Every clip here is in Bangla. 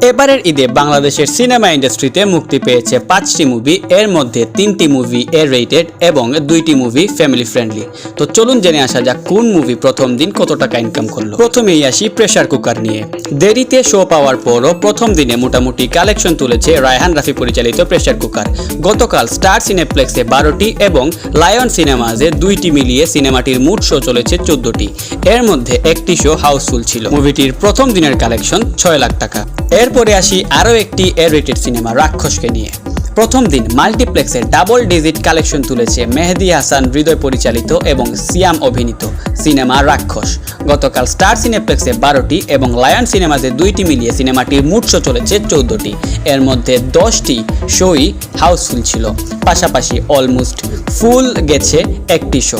এবারের ঈদে বাংলাদেশের সিনেমা ইন্ডাস্ট্রিতে মুক্তি পেয়েছে 5টি মুভি, এর মধ্যে 3টি মুভি এ রেটেড এবং 2টি মুভি ফ্যামিলি ফ্রেন্ডলি। তো চলুন জেনে আসা যাক কোন মুভি প্রথম দিন কত টাকা ইনকাম করলো। প্রথমেই আসি প্রেসার কুকার নিয়ে। দেরিতে শো পাওয়ার পরও প্রথম দিনে মোটামুটি কালেকশন তুলেছে রায়হান রাফি পরিচালিত প্রেসার কুকার। গতকাল স্টার সিনেপ্লেক্সে 12টি এবং লায়ন সিনেমাজে 2টি মিলিয়ে সিনেমাটির মোট শো চলেছে 14টি। এর মধ্যে একটি শো হাউসফুল ছিল। মুভিটির প্রথম দিনের কালেকশন 6 লাখ টাকা। এরপরে আসি আরও একটি এ রেটেড সিনেমা রাক্ষসকে নিয়ে। প্রথম দিন মাল্টিপ্লেক্সে ডাবল ডিজিট কালেকশন তুলেছে মেহেদী হাসান হৃদয় পরিচালিত এবং সিয়াম অভিনীত সিনেমা রাক্ষস। গতকাল স্টার সিনেপ্লেক্সে 12টি এবং লায়ন সিনেমাজে 2টি মিলিয়ে সিনেমাটির মোট শো চলেছে 14টি। এর মধ্যে 10টি শোই হাউসফুল ছিল, পাশাপাশি অলমোস্ট ফুল গেছে একটি শো।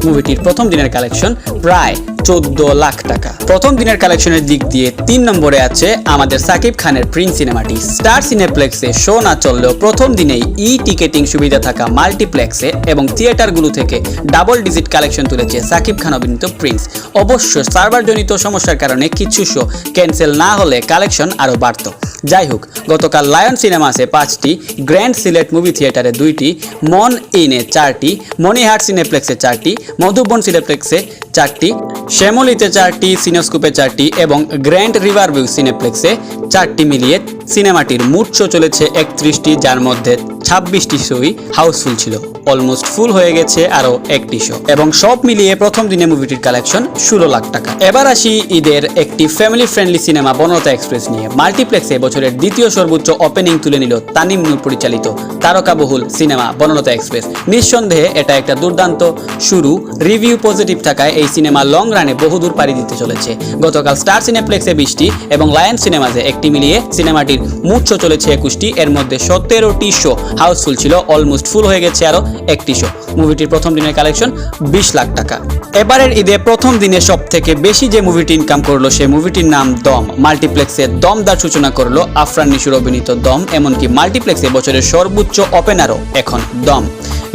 মুভিটির প্রথম দিনের কালেকশন প্রায় 14 লাখ টাকা। প্রথম দিনের কালেকশনের দিক দিয়ে 3 নম্বরে আছে আমাদের সাকিব খানের প্রিন্স সিনেমাটি। স্টার সিনেপ্লেক্সে শো না চললেও প্রথম দিনেই টিকেটিং সুবিধা থাকা মাল্টিপ্লেক্সে এবং থিয়েটারগুলো থেকে ডাবল ডিজিট কালেকশন তুলেছে সাকিব খান অভিনীত প্রিন্স। অবশ্য সার্ভারজনিত সমস্যার কারণে কিছু শো ক্যান্সেল না হলে কালেকশন আরও বাড়ত। যাই হোক, গতকাল লায়ন সিনেমাসে 5টি, গ্র্যান্ড সিলেট মুভি থিয়েটারে 2টি, মন ইনে 4টি, মনিহাট সিনেপ্লেক্সে 4টি, মধুবন সিনেপ্লেক্সে 4টি, শ্যামলীতে 4টি, সিনেস্কোপে 4টি এবং গ্র্যান্ড রিভারভিউ সিনেপ্লেক্সে 4টি মিলিয়ে সিনেমাটির মোট শো চলেছে 31টি, যার মধ্যে 26টি শোই হাউসফুল ছিল। অলমোস্ট ফুল হয়ে গেছে আরও একটি শো এবং সব মিলিয়ে প্রথম দিনে মুভিটির কালেকশন 16 লাখ টাকা। এবার আসি ঈদের একটি family friendly cinema Banalata express নিয়ে। মাল্টিপ্লেক্সে বছরের দ্বিতীয় সর্বোচ্চ ওপেনিং তুলে নিল তানিম নূর পরিচালিত তারকাবহুল সিনেমা বনলতা এক্সপ্রেস। নিঃসন্দেহে এটা একটা দুর্দান্ত শুরু। রিভিউ পজিটিভ থাকায় এই সিনেমা লং রানে বহুদূর পাড়ি দিতে চলেছে। গতকাল স্টার সিনেপ্লেক্সে 20টি এবং লায়ন সিনেমাজে 1টি মিলিয়ে সিনেমাটির মোট শো চলেছে 21টি। এর মধ্যে 17টি শো হাউসফুল ছিল, অলমোস্ট ফুল হয়ে গেছে আরও একটি শো। মুভিটির প্রথম দিনের কালেকশন 20 লাখ টাকা। এবারের ঈদে প্রথম দিনে সব থেকে বেশি যে মুভিটি ইনকাম করলো সেই মুভিটির নাম দম। মাল্টিপ্লেক্সে দমদার সূচনা করলো আফরান নিশোর অভিনীত দম। এমনকি মাল্টিপ্লেক্সে বছরের সর্বোচ্চ ওপেনারও এখন দম।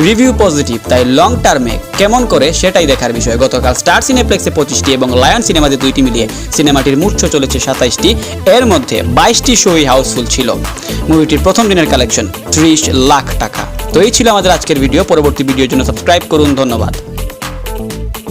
রিভিউ পজিটিভ, তাই লং টার্মে কেমন করে সেটাই দেখার বিষয়। গতকাল স্টার সিনেপ্লেক্সে 25টি এবং লায়ন সিনেমাতে 2টি মিলিয়ে সিনেমাটির মোট শো চলেছে 27টি। এর মধ্যে 22টি শোই হাউসফুল ছিল। মুভিটির প্রথম দিনের কালেকশন 30 লাখ টাকা। তো এই ছিল আমাদের আজকের ভিডিও। পরবর্তী ভিডিওর জন্য সাবস্ক্রাইব করুন। ধন্যবাদ।